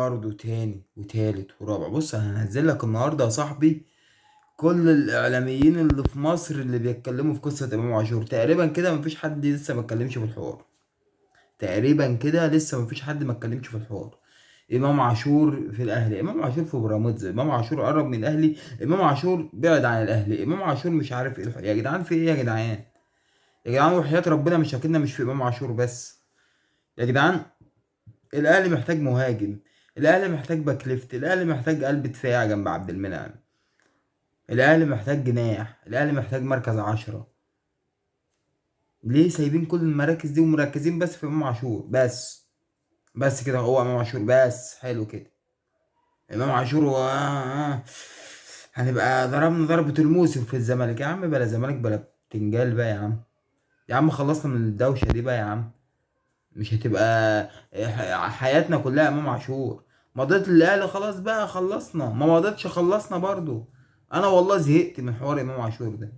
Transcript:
برضه تاني وتالت ورابع. بص انا هنزل لك النهارده يا صاحبي كل الاعلاميين اللي في مصر اللي بيتكلموا في قصه امام عاشور. تقريبا كده مفيش حد لسه ما اتكلمش في الحوار. تقريبا كده لسه مفيش حد ما اتكلمش في الحوار. امام عاشور في الاهلي، امام عاشور في بيراميدز، امام عاشور قرب من الاهلي، امام عاشور بعد عن الاهلي، امام عاشور مش عارف ايه يا جدعان، في ايه يا جدعان؟ يا جدعان وحياة ربنا مش شاكلنا مش في امام عاشور بس يا جدعان. الاهلي محتاج مهاجم، الاهلي محتاج باك ليفت، الاهلي محتاج قلب دفاع جنب عبد المنعم، الاهلي محتاج جناح، الاهلي محتاج مركز 10. ليه سايبين كل المراكز دي ومركزين بس في امام عاشور بس؟ بس كده هو امام عاشور بس؟ حلو كده. امام عاشور هنبقى ضربنا ضربة الموسم في الزمالك. يا عم بلا زمالك بلا بتنجال بقى يا عم. يا عم خلصنا من الدوشة دي بقى يا عم. مش هتبقى حياتنا كلها امام عاشور. مضيت الاهلي خلاص بقى خلصنا، ما مضيتش خلصنا برضو. انا والله زهقت من حوار امام عاشور ده.